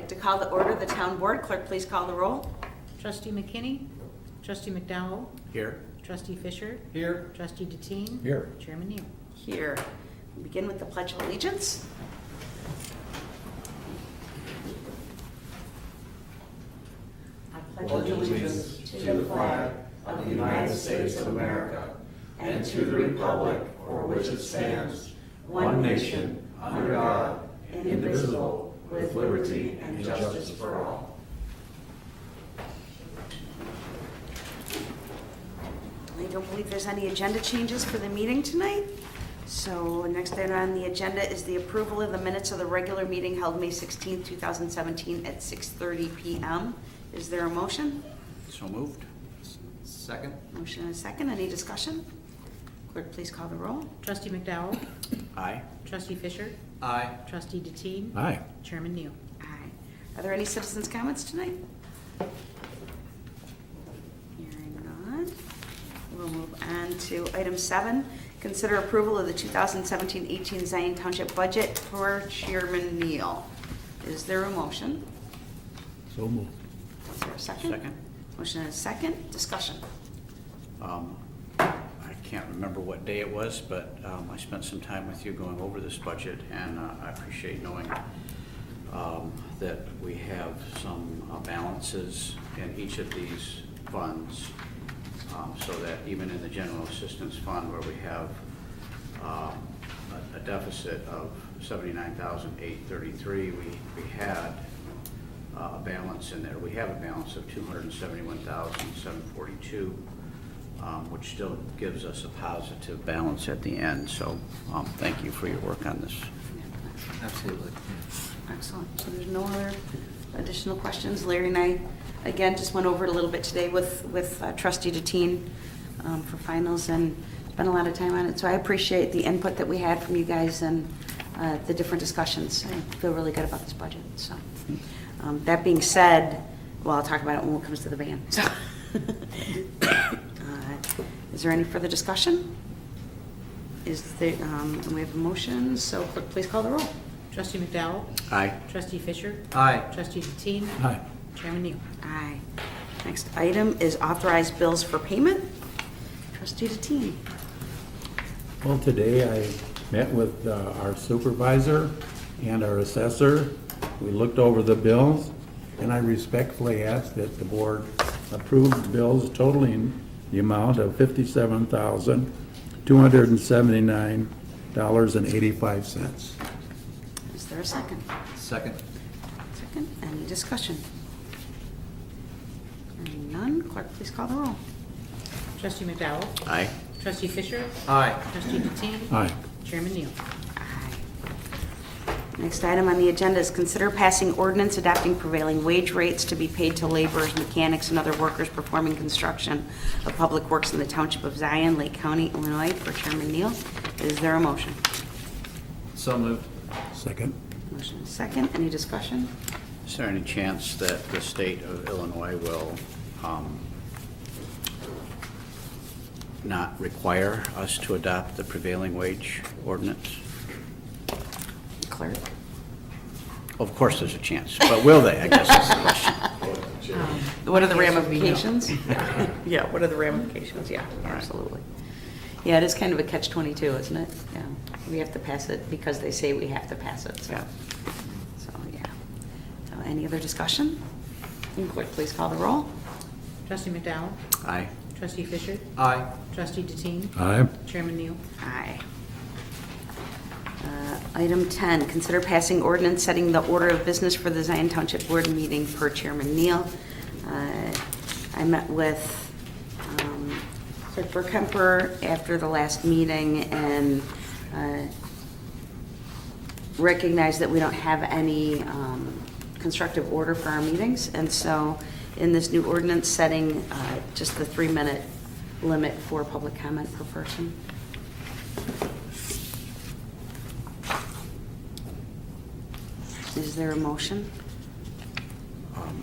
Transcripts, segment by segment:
like to call to order the town board. Clerk, please call the roll. Trustee McKinney? Trustee McDowell? Here. Trustee Fisher? Here. Trustee Deteen? Here. Chairman Neal? Here. We begin with the Pledge of Allegiance. I pledge allegiance to the flag of the United States of America and to the republic for which it stands, one nation, under God, indivisible, with liberty and justice for all. I don't believe there's any agenda changes for the meeting tonight. So next item on the agenda is the approval of the minutes of the regular meeting held May 16, 2017 at 6:30 p.m. Is there a motion? So moved. Second. Motion and a second. Any discussion? Clerk, please call the roll. Trustee McDowell? Aye. Trustee Fisher? Aye. Trustee Deteen? Aye. Chairman Neal? Aye. Are there any citizens' comments tonight? Hearing none. We'll move on to item 7. Consider approval of the 2017-18 Zion Township budget for Chairman Neal. Is there a motion? So moved. Is there a second? Second. Motion and a second. Discussion. I can't remember what day it was, but I spent some time with you going over this budget, and I appreciate knowing that we have some balances in each of these funds, so that even in the general assistance fund where we have a deficit of $79,833, we had a balance in there. We have a balance of $271,742, which still gives us a positive balance at the end. So thank you for your work on this. Absolutely. Excellent. So there's no other additional questions. Larry and I, again, just went over it a little bit today with Trustee Deteen for finals and spent a lot of time on it. So I appreciate the input that we had from you guys and the different discussions. I feel really good about this budget. So that being said, well, I'll talk about it when it comes to the van. So, is there any further discussion? Is there, and we have a motion, so clerk, please call the roll. Trustee McDowell? Aye. Trustee Fisher? Aye. Trustee Deteen? Aye. Chairman Neal? Aye. Next item is authorized bills for payment. Trustee Deteen. Well, today I met with our supervisor and our assessor. We looked over the bills, and I respectfully ask that the board approve the bills totaling the amount of $57,279.85. Is there a second? Second. Second. Any discussion? Hearing none, clerk, please call the roll. Trustee McDowell? Aye. Trustee Fisher? Aye. Trustee Deteen? Aye. Chairman Neal? Aye. Next item on the agenda is consider passing ordinance adopting prevailing wage rates to be paid to laborers, mechanics, and other workers performing construction of public works in the Township of Zion, Lake County, Illinois, for Chairman Neal. Is there a motion? So moved. Second. Motion is second. Any discussion? Is there any chance that the state of Illinois will not require us to adopt the prevailing wage ordinance? Clerk. Of course there's a chance, but will they, I guess is the question. What are the Yes, we know. ramifications? Yeah, what are the ramifications? Yeah, absolutely. Yeah, it is kind of a catch-22, isn't it? Yeah, we have to pass it because they say we have to pass it, so. Yeah. So, yeah. So, any other discussion? Clerk, please call the roll. Trustee McDowell? Aye. Trustee Fisher? Aye. Trustee Deteen? Aye. Chairman Neal? Aye. Item 10, consider passing ordinance setting the order of business for the Zion Township Board meeting per Chairman Neal. I met with Clerk Burkemper after the last meeting and recognized that we don't have any constructive order for our meetings. And so in this new ordinance setting just the 3-minute limit for public comment per person. Is there a motion?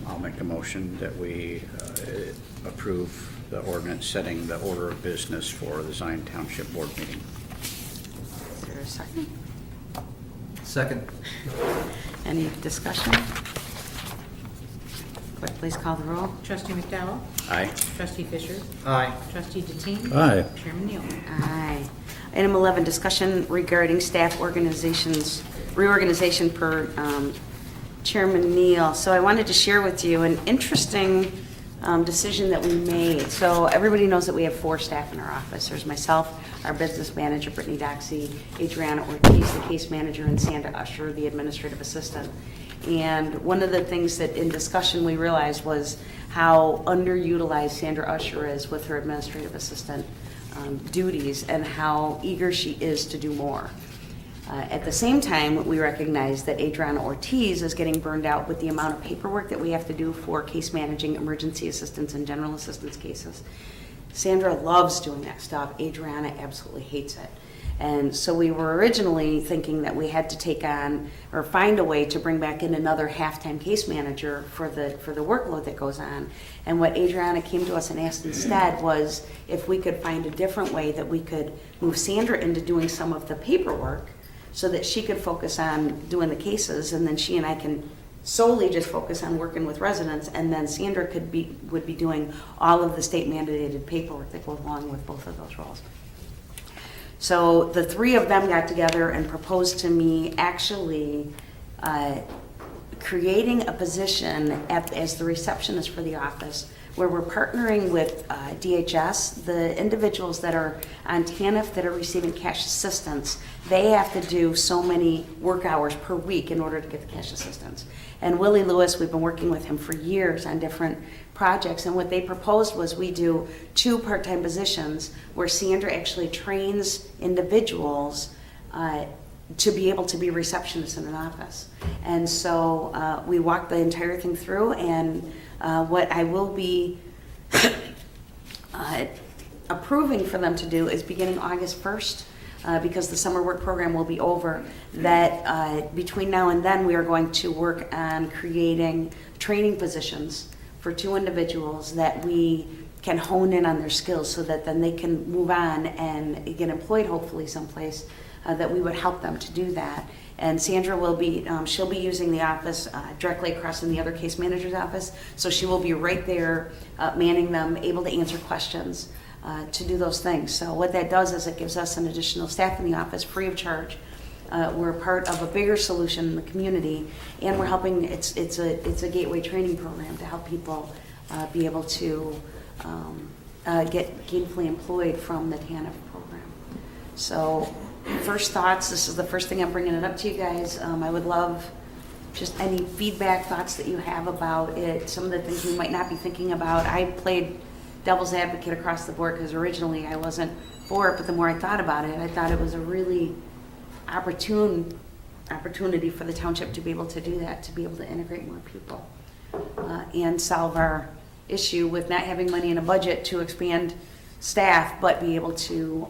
I'll make a motion that we approve the ordinance setting the order of business for the Zion Township Board meeting. Is there a second? Second. Any discussion? Clerk, please call the roll. Trustee McDowell? Aye. Trustee Fisher? Aye. Trustee Deteen? Aye. Chairman Neal? Aye. Item 11, discussion regarding staff reorganization per Chairman Neal. So I wanted to share with you an interesting decision that we made. So everybody knows that we have 4 staff in our office. There's myself, our business manager, Brittany Doxey, Adriana Ortiz, the case manager, and Sandra Usher, the administrative assistant. And one of the things that in discussion we realized was how underutilized Sandra Usher is with her administrative assistant duties and how eager she is to do more. At the same time, we recognize that Adriana Ortiz is getting burned out with the amount of paperwork that we have to do for case managing emergency assistance and general assistance cases. Sandra loves doing that stuff. Adriana absolutely hates it. And so we were originally thinking that we had to take on or find a way to bring back in another half-time case manager for the workload that goes on. And what Adriana came to us and asked instead was if we could find a different way that we could move Sandra into doing some of the paperwork so that she could focus on doing the cases, and then she and I can solely just focus on working with residents, and then Sandra would be doing all of the state mandated paperwork that goes along with both of those roles. So the 3 of them got together and proposed to me actually creating a position as the receptionist for the office, where we're partnering with DHS. The individuals that are on TANF that are receiving cash assistance, they have to do so many work hours per week in order to get the cash assistance. And Willie Lewis, we've been working with him for years on different projects, and what they proposed was we do 2 part-time positions where Sandra actually trains individuals to be able to be receptionists in an office. And so we walked the entire thing through, and what I will be approving for them to do is beginning August 1st, because the summer work program will be over, that between now and then we are going to work on creating training positions for 2 individuals that we can hone in on their skills so that then they can move on and get employed hopefully someplace that we would help them to do that. And Sandra will be, she'll be using the office directly across in the other case manager's office, so she will be right there manning them, able to answer questions, to do those things. So what that does is it gives us an additional staff in the office free of charge. We're part of a bigger solution in the community, and we're helping, it's a gateway training program to help people be able to get gainfully employed from the TANF program. So first thoughts, this is the first thing I'm bringing it up to you guys. I would love just any feedback, thoughts that you have about it, some of the things we might not be thinking about. I played devil's advocate across the board because originally I wasn't for it, but the more I thought about it, I thought it was a really opportunity for the township to be able to do that, to be able to integrate more people and solve our issue with not having money in a budget to expand staff, but be able to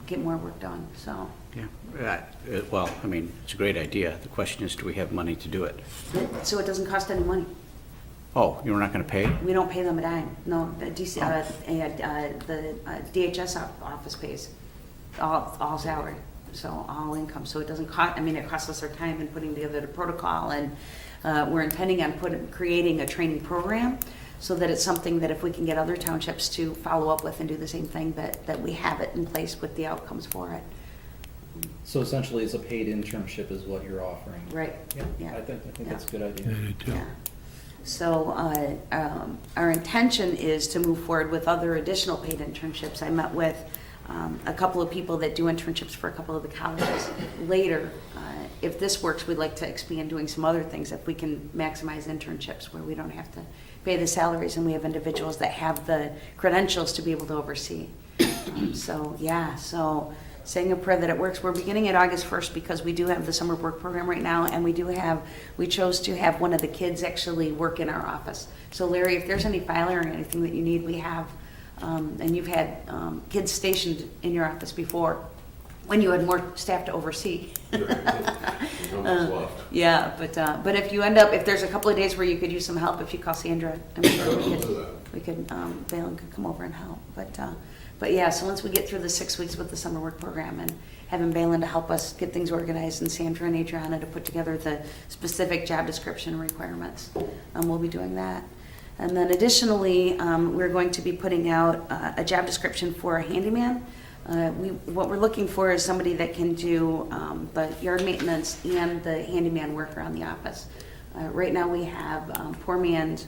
get more work done. So Yeah. Well, I mean, it's a great idea. The question is, do we have money to do it? so it doesn't cost any money. Oh, you're not going to pay? We don't pay them a dime. No, the DC, the DHS office pays all salary, so all income. So it doesn't cost. I mean, it costs us our time in putting together the protocol, and we're intending on creating a training program so that it's something that if we can get other townships to follow up with and do the same thing, that we have it in place with the outcomes for it. So essentially, it's a paid internship is what you're offering. Right. Yeah, I think Yeah. that's a good idea. Yeah. So our intention is to move forward with other additional paid internships. I met with a couple of people that do internships for a couple of the colleges. Later, if this works, we'd like to expand doing some other things if we can maximize internships where we don't have to pay the salaries and we have individuals that have the credentials to be able to oversee. So saying a prayer that it works. We're beginning at August 1st because we do have the summer work program right now, and we chose to have one of the kids actually work in our office. So Larry, if there's any filing or anything that you need, we have, and you've had kids stationed in your office before when you had more staff to oversee. Yeah, but if you end up, if there's a couple of days where you could use some help, if you call Sandra, I'm sure Valen could come over and help. But yeah, so once we get through the 6 weeks with the summer work program and having Balin to help us get things organized and Sandra and Adriana to put together the specific job description requirements, we'll be doing that. And then additionally, we're going to be putting out a job description for a handyman. What we're looking for is somebody that can do the yard maintenance and the handyman work around the office. Right now we have poor man's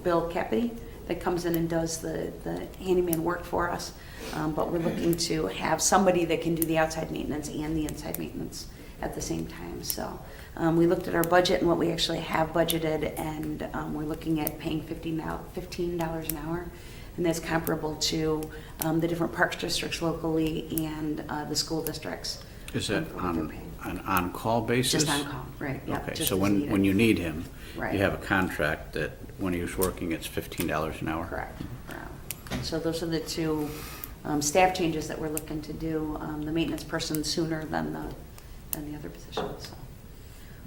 Bill Cappity that comes in and does the handyman work for us. But we're looking to have somebody that can do the outside maintenance and the inside maintenance at the same time. So we looked at our budget and what we actually have budgeted, and we're looking at paying $15 an hour. And that's comparable to the different parks districts locally and the school districts. Is that for what they're on paying. an on-call basis? Just on call, right, yeah. Okay, just so as when needed. you need him, Right. you have a contract that when he was working, it's $15 an hour? Correct. So those are the two staff changes that we're looking to do. The maintenance person sooner than the other positions. So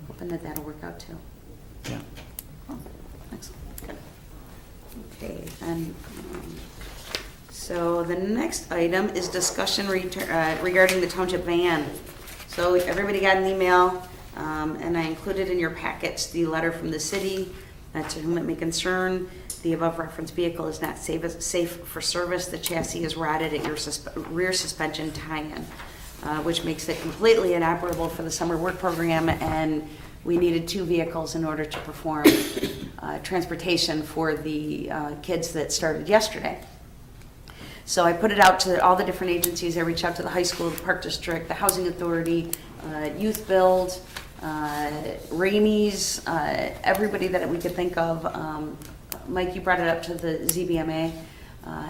hoping that that'll work out too. Yeah. Oh, excellent. Good. Okay, and so the next item is discussion regarding the township van. So everybody got an email, and I included in your packets the letter from the city to whom it may concern. The above referenced vehicle is not safe for service. The chassis is rotted at your rear suspension tie-in, which makes it completely inoperable for the summer work program, and we needed 2 vehicles in order to perform transportation for the kids that started yesterday. So I put it out to all the different agencies. I reached out to the high school, the park district, the housing authority, Youth Build, Ramey's, everybody that we could think of. Mike, you brought it up to the ZBMA,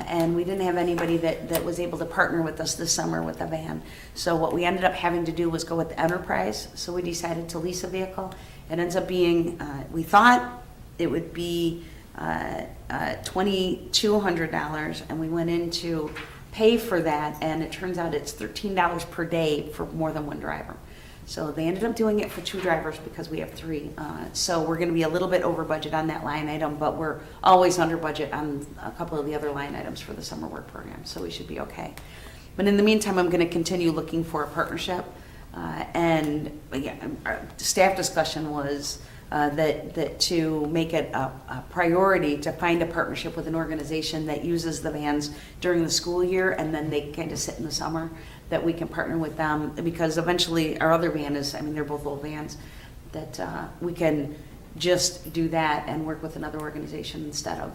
and we didn't have anybody that was able to partner with us this summer with a van. So what we ended up having to do was go with the Enterprise. So we decided to lease a vehicle. It ends up being, we thought it would be $2,200, and we went in to pay for that, and it turns out it's $13 per day for more than one driver. So they ended up doing it for 2 drivers because we have 3. So we're going to be a little bit over budget on that line item, but we're always under budget on a couple of the other line items for the summer work program, so we should be okay. But in the meantime, I'm going to continue looking for a partnership. And again, our staff discussion was that to make it a priority to find a partnership with an organization that uses the vans during the school year, and then they kind of sit in the summer, that we can partner with them, because eventually our other van is, I mean, they're both old vans, that we can just do that and work with another organization instead of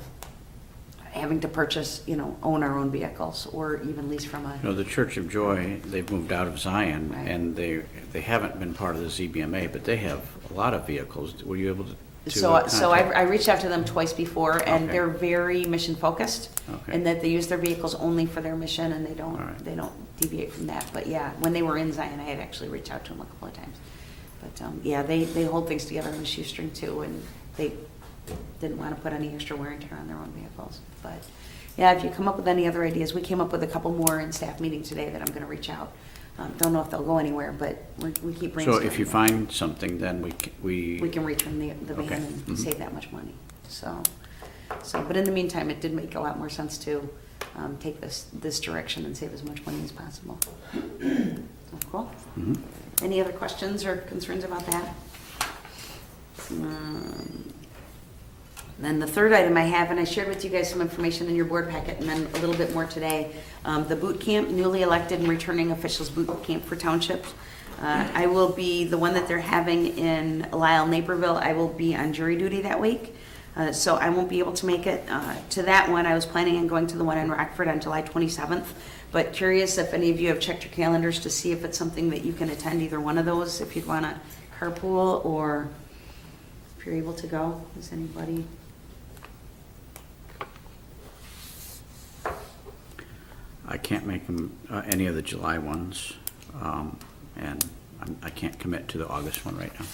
having to purchase, own our own vehicles or even lease from a. The Church of Joy, they've moved out of Zion, Right. and they haven't been part of the ZBMA, but they have a lot of vehicles. Were you able to So contact? I reached out to them twice before, and Okay. they're very mission focused, Okay. and that they use their vehicles only for their mission, and they All right. don't deviate from that. But yeah, when they were in Zion, I had actually reached out to them a couple of times. But yeah, they hold things together on a shoestring too, and they didn't want to put any extra wear and tear on their own vehicles. But yeah, if you come up with any other ideas, we came up with a couple more in staff meeting today that I'm going to reach out. Don't know if they'll go anywhere, but we keep brainstorming. So if you find something, then We can return the van Okay. and Mhm. save that much money. So, but in the meantime, it did make a lot more sense to take this direction and save as much money as possible. So, cool. Mhm. Any other questions or concerns about that? Then the third item I have, and I shared with you guys some information in your board packet, and then a little bit more today, the boot camp, newly elected and returning officials boot camp for Township. I will be the one that they're having in Lisle, Naperville. I will be on jury duty that week, so I won't be able to make it to that one. I was planning on going to the one in Rockford on July 27th, but curious if any of you have checked your calendars to see if it's something that you can attend either one of those, if you'd want to carpool, or if you're able to go. Is anybody? I can't make them, any of the July ones, and I can't commit to the August one right now.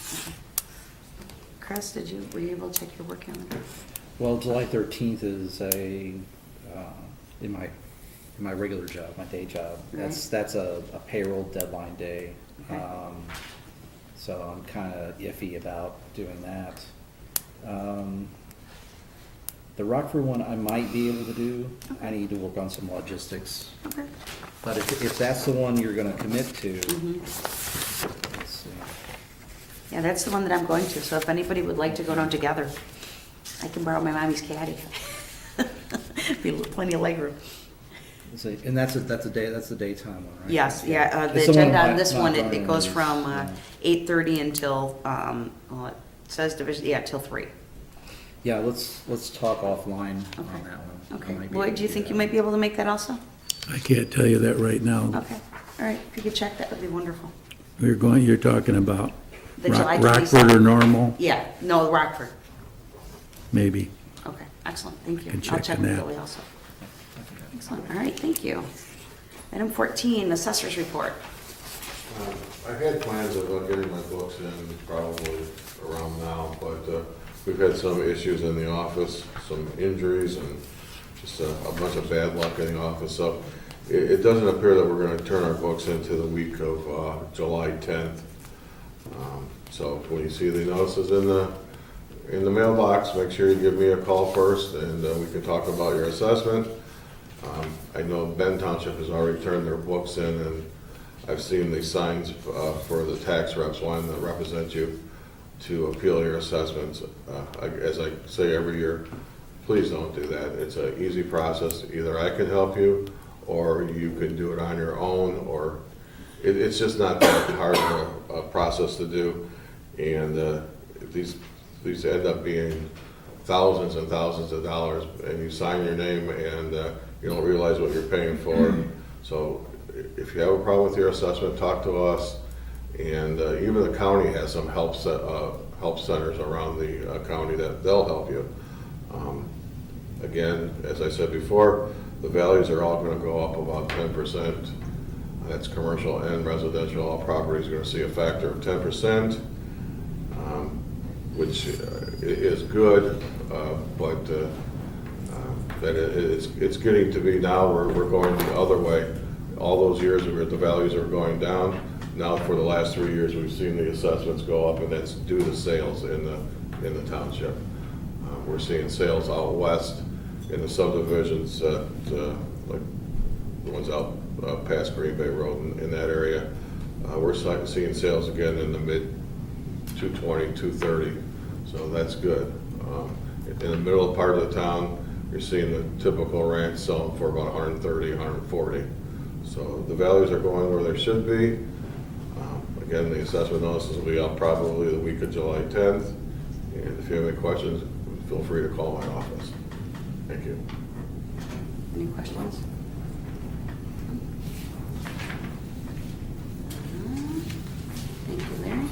Chris, were you able to check your work calendar? Well, July 13th is in my regular job, my day job. That's a payroll deadline day. Okay. So I'm kind of iffy about doing that. The Rockford one I might be able to do. I need to work on some logistics. Okay. But if that's the one you're gonna commit to, Mhm. let's see. Yeah, that's the one that I'm going to, so if anybody would like to go down together, I can borrow my mommy's caddy. Be plenty of legroom. And that's the daytime one, right? Yes, yeah, the It's one agenda I'm on this not one, drawing it goes on from these, 8:30 until, well, it says division, yeah, till 3. Yeah, let's talk offline on Okay. that one. I Okay, might be Lloyd, able do you to think that. you might be able to make that also? I can't tell you that right now. Okay, all right, if you could check, that would be wonderful. You're talking about The July Rockford or 27th. Normal, Yeah, no, Rockford. maybe. Okay, excellent, thank you. Can I'll check check on with that. Billy also. Excellent, all right, thank you. Item 14, Assessor's Report. I had plans of getting my books in probably around now, but we've had some issues in the office, some injuries and just a bunch of bad luck in the office. So it doesn't appear that we're going to turn our books into the week of July 10th. So when you see the notices in the mailbox, make sure you give me a call first and we can talk about your assessment. I know Ben Township has already turned their books in, and I've seen the signs for the tax reps wanting to represent you to appeal your assessments. As I say every year, please don't do that. It's an easy process. Either I can help you, or you can do it on your own, or it's just not that hard of a process to do. And these end up being thousands and thousands of dollars, and you sign your name and you don't realize what you're paying for. So if you have a problem with your assessment, talk to us. And even the county has some help centers around the county that they'll help you. Again, as I said before, the values are all going to go up about 10%. That's commercial and residential. All properties are going to see a factor of 10%, which is good, but that it's getting to be now we're going the other way. All those years where the values are going down, now for the last 3 years we've seen the assessments go up, and that's due to sales in the township. We're seeing sales out west in the subdivisions like the ones out past Green Bay Road in that area. We're seeing sales again in the mid 220, 230, so that's good. In the middle part of the town, you're seeing the typical ranch selling for about 130, 140. So the values are going where they should be. Again, the assessment notices will be out probably the week of July 10th. And if you have any questions, feel free to call my office. Thank you. Any questions? Thank you, Larry.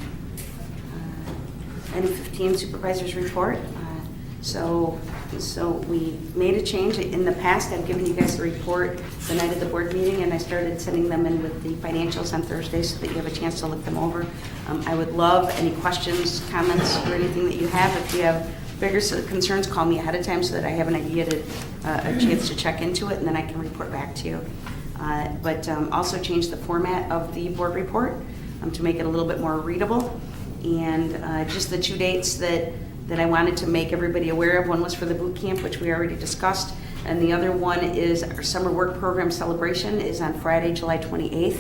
Item 15, Supervisor's Report. So we made a change. In the past, I've given you guys a report the night of the board meeting, and I started sending them in with the financials on Thursday so that you have a chance to look them over. I would love any questions, comments, or anything that you have. If you have bigger concerns, call me ahead of time so that I have an idea a chance to check into it, and then I can report back to you. But also change the format of the board report to make it a little bit more readable. And just the 2 dates that I wanted to make everybody aware of. One was for the boot camp, which we already discussed, and the other one is our summer work program celebration is on Friday, July 28th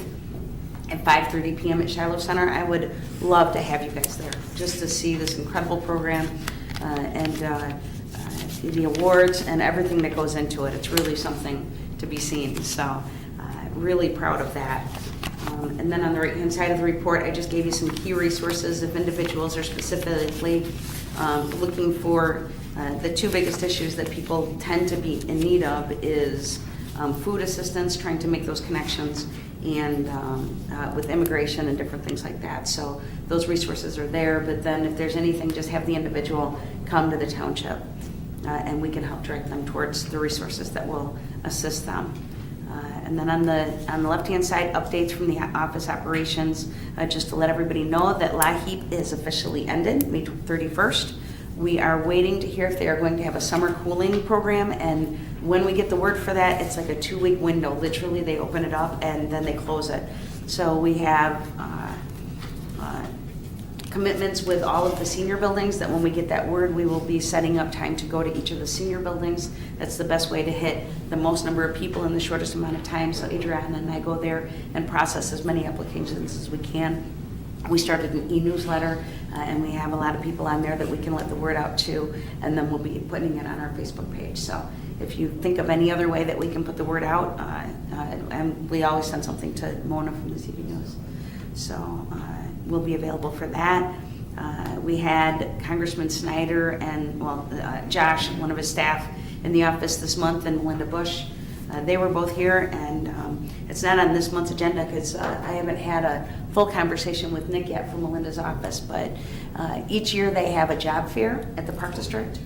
at 5:30 p.m. at Shiloh Center. I would love to have you guys there just to see this incredible program and the awards and everything that goes into it. It's really something to be seen, so really proud of that. And then on the right-hand side of the report, I just gave you some key resources if individuals are specifically looking for the 2 biggest issues that people tend to be in need of is food assistance, trying to make those connections, and with immigration and different things like that. So those resources are there, but then if there's anything, just have the individual come to the township and we can help direct them towards the resources that will assist them. And then on the left-hand side, updates from the office operations, just to let everybody know that LAHEAP is officially ended, May 31st. We are waiting to hear if they are going to have a summer cooling program, and when we get the word for that, it's like a 2-week window. Literally, they open it up and then they close it. So we have commitments with all of the senior buildings that when we get that word, we will be setting up time to go to each of the senior buildings. That's the best way to hit the most number of people in the shortest amount of time. So Adriana and I go there and process as many applications as we can. We started an e-newsletter, and we have a lot of people on there that we can let the word out to, and then we'll be putting it on our Facebook page. So if you think of any other way that we can put the word out, and we always send something to Mona from the TV News. So we'll be available for that. We had Congressman Snyder and, Josh, one of his staff, in the office this month, and Melinda Bush. They were both here, and it's not on this month's agenda because I haven't had a full conversation with Nick yet from Melinda's office, but each year they have a job fair at the Park District.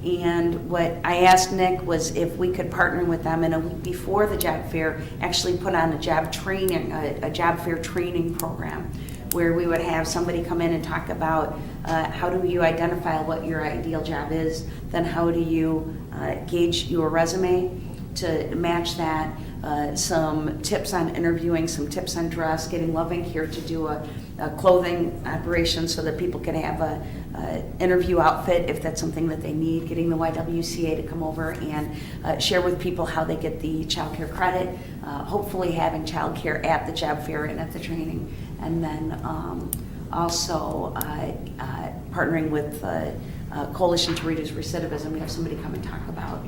And what I asked Nick was if we could partner with them, and a week before the job fair, actually put on a job fair training program, where we would have somebody come in and talk about how do you identify what your ideal job is, then how do you gauge your resume to match that, some tips on interviewing, some tips on dress, getting Loving here to do a clothing operation so that people can have a interview outfit if that's something that they need, getting the YWCA to come over and share with people how they get the child care credit, hopefully having child care at the job fair and at the training, and then also partnering with Coalition to Reduce Recidivism. We have somebody come and talk about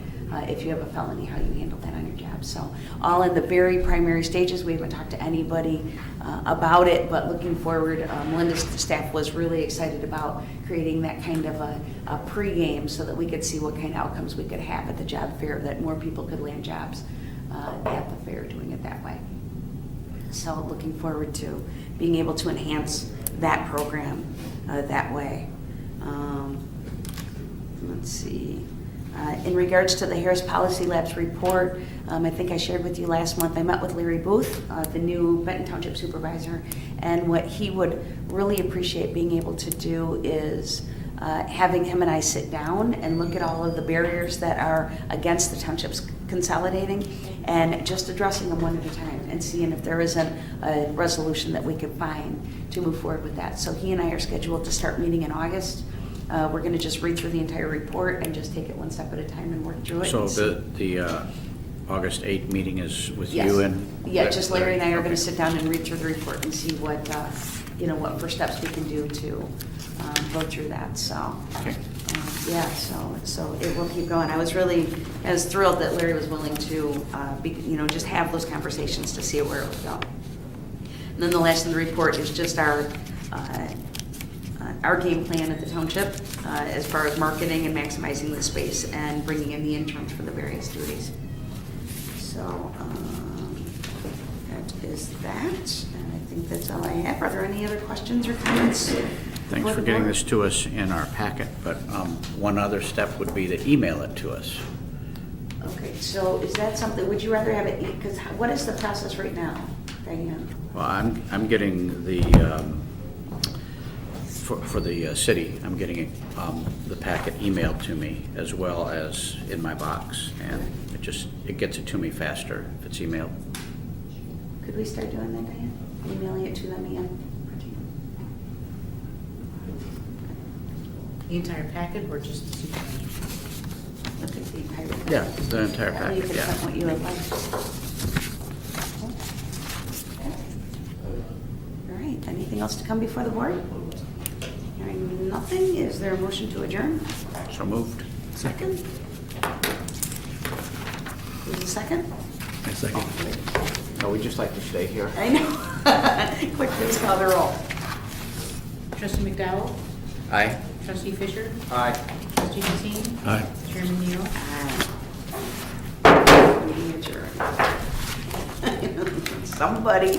if you have a felony, how you handle that on your job. So all in the very primary stages. We haven't talked to anybody about it, but looking forward, Melinda's staff was really excited about creating that kind of a pregame so that we could see what kind of outcomes we could have at the job fair, that more people could land jobs at the fair doing it that way. So looking forward to being able to enhance that program that way. Let's see. In regards to the Harris Policy Labs report, I think I shared with you last month, I met with Larry Booth, the new Benton Township supervisor, and what he would really appreciate being able to do is having him and I sit down and look at all of the barriers that are against the townships consolidating, and just addressing them one at a time and seeing if there isn't a resolution that we could find to move forward with that. So he and I are scheduled to start meeting in August. We're going to just read through the entire report and just take it one step at a time and work through it. So the August 8th meeting is with Yes. you and? Yeah, just Larry and I are going Okay. to sit down and read through the report and see what, what first steps we can do to go through that, so. Okay. Yeah, so it will keep going. I was thrilled that Larry was willing to, just have those conversations to see where it would go. And then the last in the report is just our game plan at the township as far as marketing and maximizing the space and bringing in the interns for the various duties. So that is that, and I think that's all I have. Are there any other questions or comments? Thanks for getting this to us in our packet, but one other step would be to email it to us. Okay, so is that something, would you rather have it, because what is the process right now, Diane? Well, I'm getting the, for the city, I'm getting the packet emailed to me as well as in my box, and it gets it to me faster if it's emailed. Could we start doing that, Diane? Emailing it to them again? The entire packet or just the supervisor? Look at the entire. Yeah, the entire You packet, can yeah. send what you would like. All right, anything else to come before the board? Hearing nothing, is there a motion to adjourn? So moved. Second? Who's the second? I second. No, we just like to stay here. I know. Quick, please call the roll. Trustee McDowell? Aye. Trustee Fisher? Aye. Trustee Deteen? Aye. Chairman Neal? Aye. Meeting adjourned. Somebody.